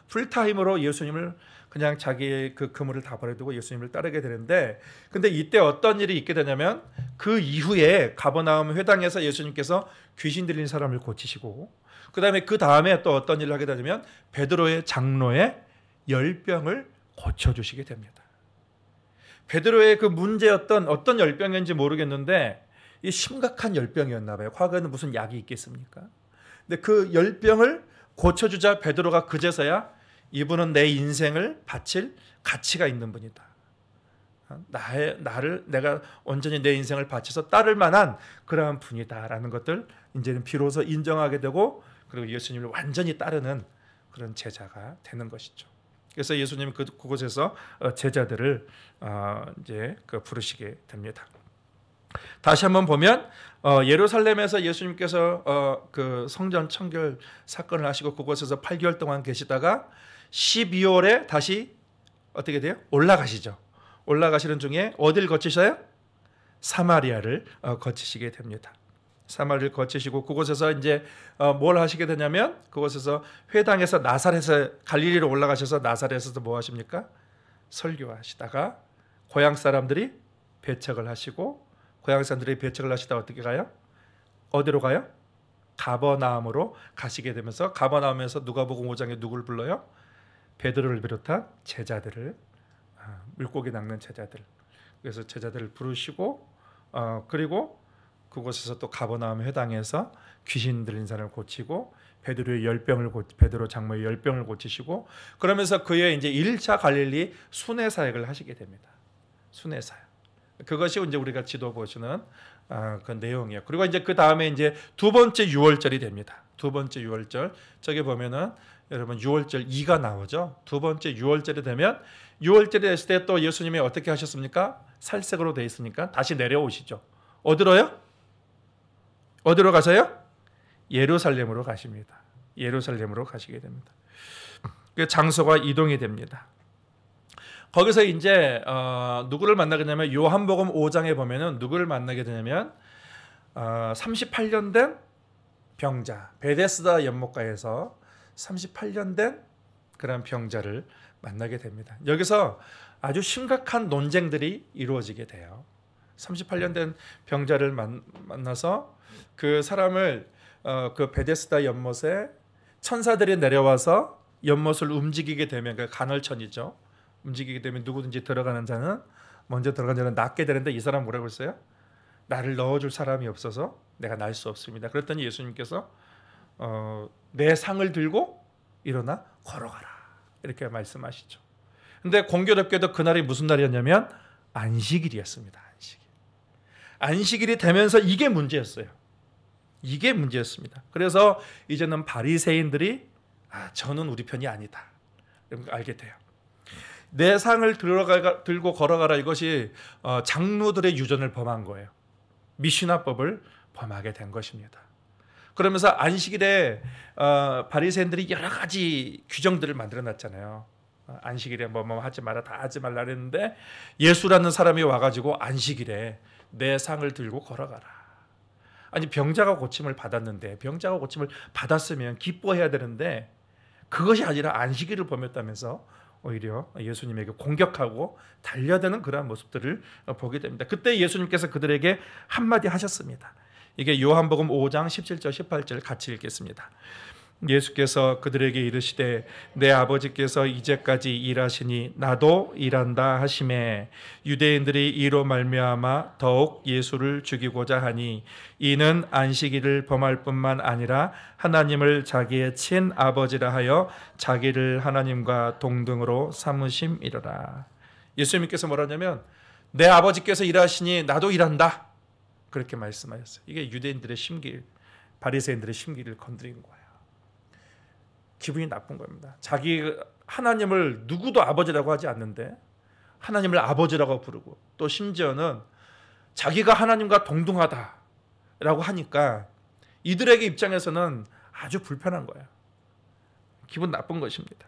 풀타임으로 예수님을 그냥 자기의 그 그물을 다 버려두고 예수님을 따르게 되는데, 근데 이때 어떤 일이 있게 되냐면 그 이후에 가버나움 회당에서 예수님께서 귀신 들린 사람을 고치시고 그 다음에 또 어떤 일을 하게 되냐면 베드로의 장로의 열병을 고쳐주시게 됩니다. 베드로의 그 문제였던 어떤 열병인지 모르겠는데 이 심각한 열병이었나 봐요. 과거에는 무슨 약이 있겠습니까? 근데 그 열병을 고쳐주자 베드로가 그제서야 이분은 내 인생을 바칠 가치가 있는 분이다. 내가 온전히 내 인생을 바쳐서 따를 만한 그러한 분이다라는 것들 이제는 비로소 인정하게 되고 그리고 예수님을 완전히 따르는 그런 제자가 되는 것이죠. 그래서 예수님은 그곳에서 제자들을 이제 부르시게 됩니다. 다시 한번 보면 예루살렘에서 예수님께서 그 성전 청결 사건을 하시고 그곳에서 8개월 동안 계시다가 12월에 다시 어떻게 돼요? 올라가시죠. 올라가시는 중에 어딜 거치셔요? 사마리아를 거치시게 됩니다. 사마리아를 거치시고 그곳에서 이제 뭘 하시게 되냐면 그곳에서 회당에서 나사렛에 갈릴리로 올라가셔서 나사렛에서 뭐 하십니까? 설교하시다가 고향 사람들이 배척을 하시고 고향 사람들이 배척을 하시다가 어떻게 가요? 어디로 가요? 가버나움으로 가시게 되면서 가버나움에서 누가복음 5장에 누구를 불러요? 베드로를 비롯한 제자들을 물고기 낚는 제자들. 그래서 제자들을 부르시고 그리고 그곳에서 또 가버나움 회당에서 귀신 들린 사람을 고치고 베드로 장모의 열병을 고치시고 그러면서 그의 이제 1차 갈릴리 순회 사역을 하시게 됩니다. 순회 사역. 그것이 이제 우리가 지도 보시는 그 내용이에요. 그리고 이제 그 다음에 이제 두 번째 유월절이 됩니다. 두 번째 유월절. 저기 보면은 여러분 유월절 2가 나오죠. 두 번째 유월절이 되면 유월절이 됐을 때 또 예수님이 어떻게 하셨습니까? 살색으로 돼 있으니까 다시 내려오시죠. 어디로요? 어디로 가세요? 예루살렘으로 가십니다. 예루살렘으로 가시게 됩니다. 그 장소가 이동이 됩니다. 거기서 이제 누구를 만나게 되냐면 요한복음 5장에 보면은 누구를 만나게 되냐면 38년 된 병자 베데스다 연못가에서 38년 된 그런 병자를 만나게 됩니다. 여기서 아주 심각한 논쟁들이 이루어지게 돼요. 38년 된 병자를 만나서 그 사람을 그 베데스다 연못에 천사들이 내려와서 연못을 움직이게 되면 그 간헐천이죠. 움직이게 되면 누구든지 들어가는 자는 먼저 들어간 자는 낫게 되는데 이 사람 뭐라고 했어요? 나를 넣어줄 사람이 없어서 내가 날 수 없습니다. 그랬더니 예수님께서 내 상을 들고 일어나 걸어가라 이렇게 말씀하시죠. 근데 공교롭게도 그날이 무슨 날이었냐면 안식일이었습니다. 안식일이 되면서 이게 문제였어요. 이게 문제였습니다. 그래서 이제는 바리새인들이 저는 우리 편이 아니다 알게 돼요. 내 상을 들고 걸어가라 이것이 장로들의 유전을 범한 거예요. 미시나법을 범하게 된 것입니다. 그러면서 안식일에 바리새인들이 여러 가지 규정들을 만들어놨잖아요. 안식일에 뭐 하지 마라 다 하지 말라 그랬는데 예수라는 사람이 와가지고 안식일에 내 상을 들고 걸어가라. 아니 병자가 고침을 받았는데 병자가 고침을 받았으면 기뻐해야 되는데 그것이 아니라 안식일을 범했다면서 오히려 예수님에게 공격하고 달려드는 그러한 모습들을 보게 됩니다. 그때 예수님께서 그들에게 한마디 하셨습니다. 이게 요한복음 5장 17절 18절 같이 읽겠습니다. 예수께서 그들에게 이르시되 내 아버지께서 이제까지 일하시니 나도 일한다 하시매 유대인들이 이로 말미암아 더욱 예수를 죽이고자 하니 이는 안식일을 범할 뿐만 아니라 하나님을 자기의 친아버지라 하여 자기를 하나님과 동등으로 삼으심이로라. 예수님께서 뭐라냐면 내 아버지께서 일하시니 나도 일한다 그렇게 말씀하셨어요. 이게 유대인들의 심기, 바리새인들의 심기를 건드린 거예요. 기분이 나쁜 겁니다. 자기 하나님을 누구도 아버지라고 하지 않는데 하나님을 아버지라고 부르고 또 심지어는 자기가 하나님과 동등하다라고 하니까 이들에게 입장에서는 아주 불편한 거예요. 기분 나쁜 것입니다.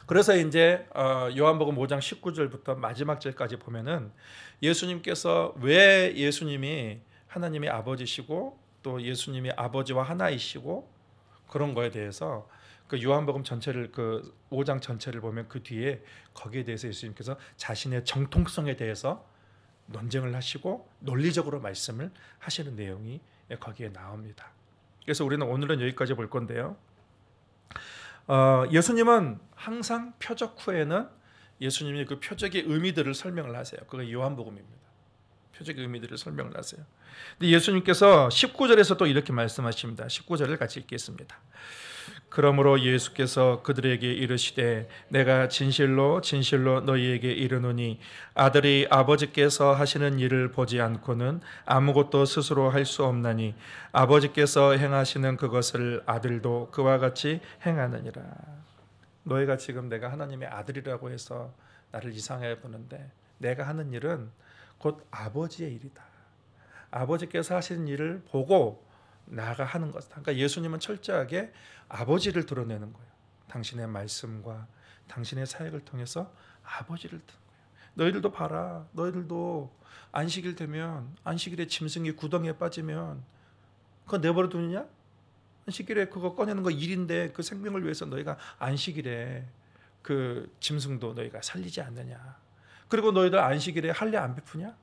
그래서 이제 요한복음 5장 19절부터 마지막 절까지 보면은 예수님께서 왜 예수님이 하나님의 아버지시고 또 예수님이 아버지와 하나이시고 그런 거에 대해서 그 요한복음 전체를 그 5장 전체를 보면 그 뒤에 거기에 대해서 예수님께서 자신의 정통성에 대해서 논쟁을 하시고 논리적으로 말씀을 하시는 내용이 거기에 나옵니다. 그래서 우리는 오늘은 여기까지 볼 건데요. 예수님은 항상 표적 후에는 예수님이 그 표적의 의미들을 설명을 하세요. 그게 요한복음입니다. 표적의 의미들을 설명을 하세요. 근데 예수님께서 19절에서 또 이렇게 말씀하십니다. 19절을 같이 읽겠습니다. 그러므로 예수께서 그들에게 이르시되 내가 진실로 진실로 너희에게 이르노니 아들이 아버지께서 하시는 일을 보지 않고는 아무것도 스스로 할 수 없나니 아버지께서 행하시는 그것을 아들도 그와 같이 행하느니라. 너희가 지금 내가 하나님의 아들이라고 해서 나를 이상하게 보는데 내가 하는 일은 곧 아버지의 일이다. 아버지께서 하시는 일을 보고 나가 하는 것이다. 그러니까 예수님은 철저하게 아버지를 드러내는 거예요. 당신의 말씀과 당신의 사역을 통해서 아버지를 드는 거예요. 너희들도 봐라. 너희들도 안식일 되면 안식일에 짐승이 구덩이에 빠지면 그거 내버려 두느냐? 안식일에 그거 꺼내는 거 일인데 그 생명을 위해서 너희가 안식일에 그 짐승도 너희가 살리지 않느냐? 그리고 너희들 안식일에 할례 안 베푸냐?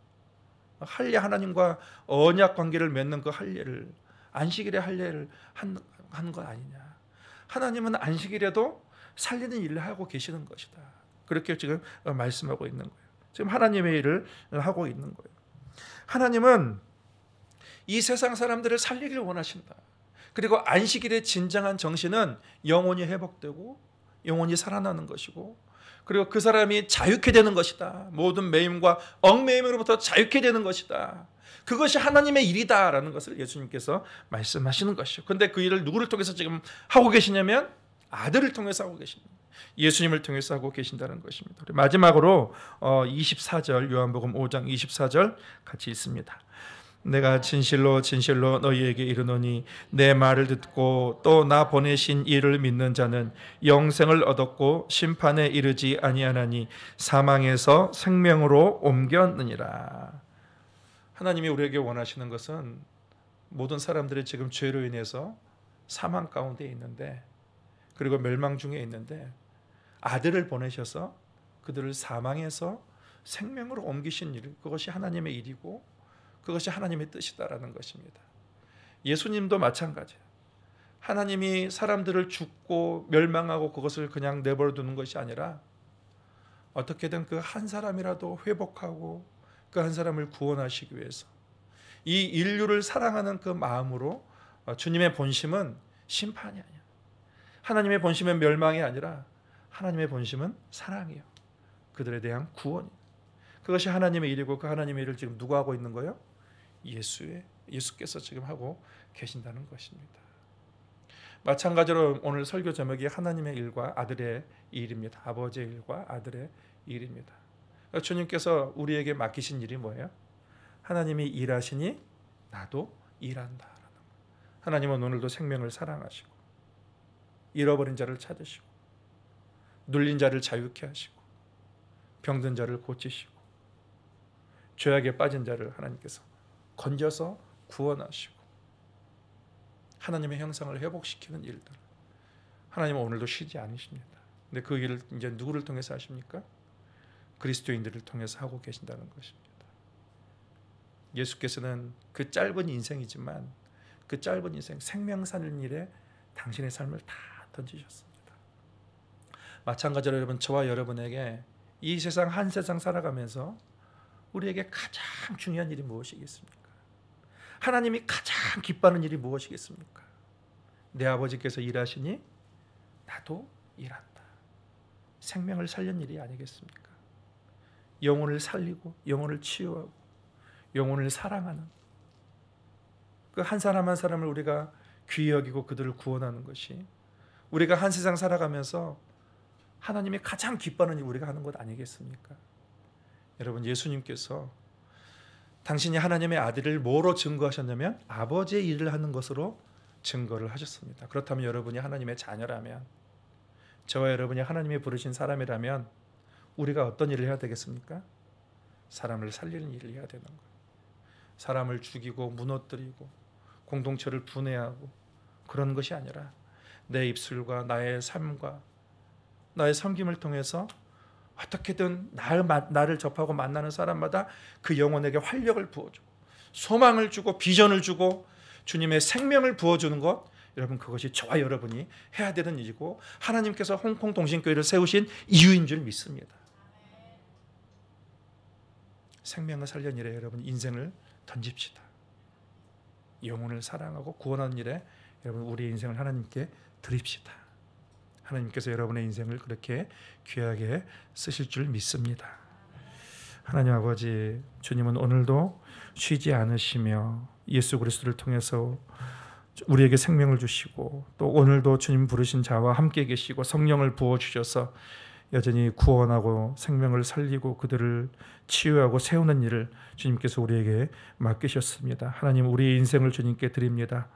할례 하나님과 언약 관계를 맺는 그 할례를 안식일에 할례를 하는 건 아니냐? 하나님은 안식일에도 살리는 일을 하고 계시는 것이다. 그렇게 지금 말씀하고 있는 거예요. 지금 하나님의 일을 하고 있는 거예요. 하나님은 이 세상 사람들을 살리길 원하신다. 그리고 안식일의 진정한 정신은 영혼이 회복되고 영혼이 살아나는 것이고 그리고 그 사람이 자유케 되는 것이다. 모든 매임과 얽매임으로부터 자유케 되는 것이다. 그것이 하나님의 일이다라는 것을 예수님께서 말씀하시는 것이죠. 그런데 그 일을 누구를 통해서 지금 하고 계시냐면 아들을 통해서 하고 계십니다. 예수님을 통해서 하고 계신다는 것입니다. 마지막으로 24절 요한복음 5장 24절 같이 있습니다. 내가 진실로 진실로 너희에게 이르노니 내 말을 듣고 또 나 보내신 이를 믿는 자는 영생을 얻었고 심판에 이르지 아니하나니 사망에서 생명으로 옮겼느니라. 하나님이 우리에게 원하시는 것은 모든 사람들이 지금 죄로 인해서 사망 가운데 있는데 그리고 멸망 중에 있는데 아들을 보내셔서 그들을 사망에서 생명으로 옮기신 일, 그것이 하나님의 일이고 그것이 하나님의 뜻이다라는 것입니다. 예수님도 마찬가지예요. 하나님이 사람들을 죽고 멸망하고 그것을 그냥 내버려 두는 것이 아니라 어떻게든 그 한 사람이라도 회복하고 그 한 사람을 구원하시기 위해서 이 인류를 사랑하는 그 마음으로 주님의 본심은 심판이 아니야. 하나님의 본심은 멸망이 아니라 하나님의 본심은 사랑이에요. 그들에 대한 구원이에요. 그것이 하나님의 일이고 그 하나님의 일을 지금 누가 하고 있는 거예요? 예수께서 지금 하고 계신다는 것입니다. 마찬가지로 오늘 설교 제목이 하나님의 일과 아들의 일입니다. 아버지의 일과 아들의 일입니다. 주님께서 우리에게 맡기신 일이 뭐예요? 하나님이 일하시니 나도 일한다. 하나님은 오늘도 생명을 사랑하시고 잃어버린 자를 찾으시고 눌린 자를 자유케 하시고 병든 자를 고치시고 죄악에 빠진 자를 하나님께서 건져서 구원하시고 하나님의 형상을 회복시키는 일들 하나님은 오늘도 쉬지 않으십니다. 근데 그 일을 이제 누구를 통해서 하십니까? 그리스도인들을 통해서 하고 계신다는 것입니다. 예수께서는 그 짧은 인생이지만 그 짧은 인생 생명 사는 일에 당신의 삶을 다 던지셨습니다. 마찬가지로 여러분 저와 여러분에게 이 세상 한 세상 살아가면서 우리에게 가장 중요한 일이 무엇이겠습니까? 하나님이 가장 기뻐하는 일이 무엇이겠습니까? 내 아버지께서 일하시니 나도 일한다. 생명을 살리는 일이 아니겠습니까? 영혼을 살리고 영혼을 치유하고 영혼을 사랑하는 그 한 사람 한 사람을 우리가 귀히 여기고 그들을 구원하는 것이 우리가 한 세상 살아가면서 하나님이 가장 기뻐하는 일 우리가 하는 것 아니겠습니까? 여러분 예수님께서 당신이 하나님의 아들을 뭐로 증거하셨냐면 아버지의 일을 하는 것으로 증거를 하셨습니다. 그렇다면 여러분이 하나님의 자녀라면, 저와 여러분이 하나님이 부르신 사람이라면 우리가 어떤 일을 해야 되겠습니까? 사람을 살리는 일을 해야 되는 거예요. 사람을 죽이고 무너뜨리고 공동체를 분해하고 그런 것이 아니라 내 입술과 나의 삶과 나의 섬김을 통해서 어떻게든 나를 접하고 만나는 사람마다 그 영혼에게 활력을 부어주고 소망을 주고 비전을 주고 주님의 생명을 부어주는 것, 여러분 그것이 저와 여러분이 해야 되는 일이고 하나님께서 홍콩 동신교회를 세우신 이유인 줄 믿습니다. 생명을 살리는 일에 여러분 인생을 던집시다. 영혼을 사랑하고 구원하는 일에 여러분 우리의 인생을 하나님께 드립시다. 하나님께서 여러분의 인생을 그렇게 귀하게 쓰실 줄 믿습니다. 하나님 아버지, 주님은 오늘도 쉬지 않으시며 예수 그리스도를 통해서 우리에게 생명을 주시고 또 오늘도 주님 부르신 자와 함께 계시고 성령을 부어주셔서 여전히 구원하고 생명을 살리고 그들을 치유하고 세우는 일을 주님께서 우리에게 맡기셨습니다. 하나님, 우리의 인생을 주님께 드립니다.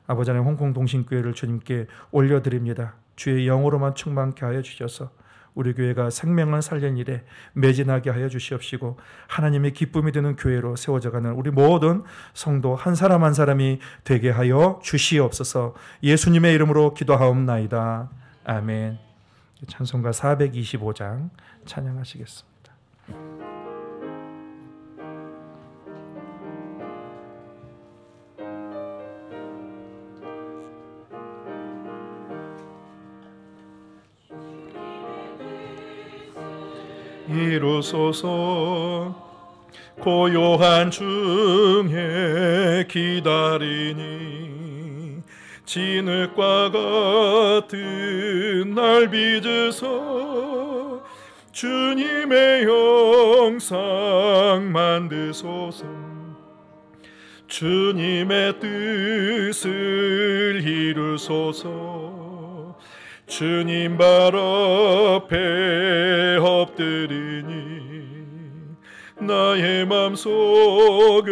아버지 하나님, 홍콩 동신교회를 주님께 올려드립니다. 주의 영으로만 충만케 하여 주셔서 우리 교회가 생명을 살리는 일에 매진하게 하여 주시옵시고 하나님의 기쁨이 되는 교회로 세워져가는 우리 모든 성도 한 사람 한 사람이 되게 하여 주시옵소서. 예수님의 이름으로 기도하옵나이다. 아멘. 찬송가 425장 찬양하시겠습니다. 이루소서. 고요한 중에 기다리니 진흙과 같은 날 빚으소. 주님의 형상 만드소서. 주님의 뜻을 이루소서. 주님 발 앞에 엎드리니 나의 맘속을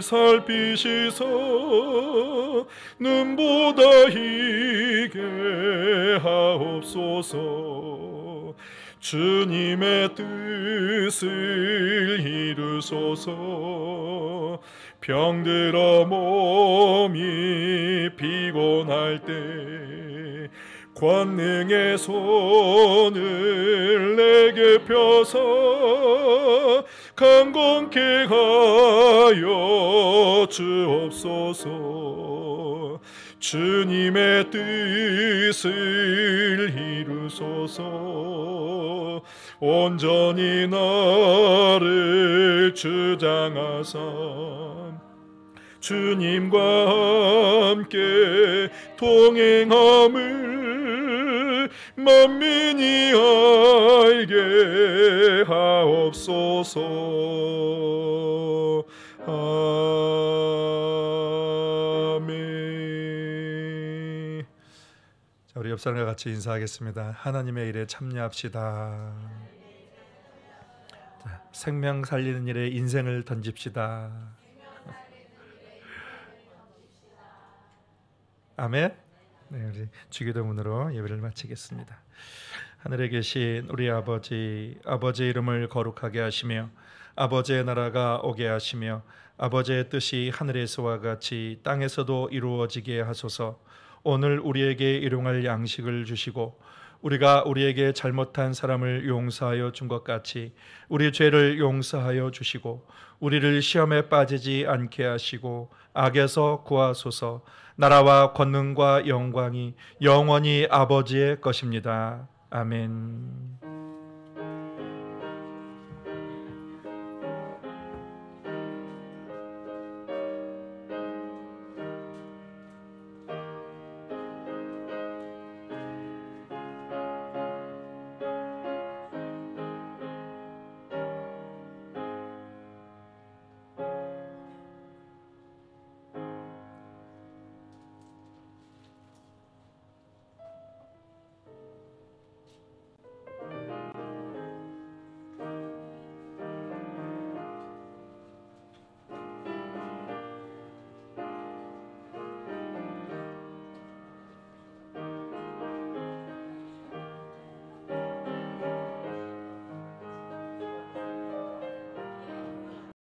살피시소. 눈보다 희게 하옵소서. 주님의 뜻을 이루소서. 병들어 몸이 피곤할 때 권능의 손을 내게 펴서 강건케 하여 주옵소서. 주님의 뜻을 이루소서. 온전히 나를 주장하사 주님과 함께 동행함을 만민이 알게 하옵소서. 아멘. 자, 우리 옆 사람과 같이 인사하겠습니다. 하나님의 일에 참여합시다. 자, 생명 살리는 일에 인생을 던집시다. 아멘. 네, 우리 주기도문으로 예배를 마치겠습니다. 하늘에 계신 우리 아버지, 아버지의 이름을 거룩하게 하시며 아버지의 나라가 오게 하시며 아버지의 뜻이 하늘에서와 같이 땅에서도 이루어지게 하소서. 오늘 우리에게 일용할 양식을 주시고 우리가 우리에게 잘못한 사람을 용서하여 준 것 같이 우리 죄를 용서하여 주시고 우리를 시험에 빠지지 않게 하시고 악에서 구하소서. 나라와 권능과 영광이 영원히 아버지의 것입니다. 아멘.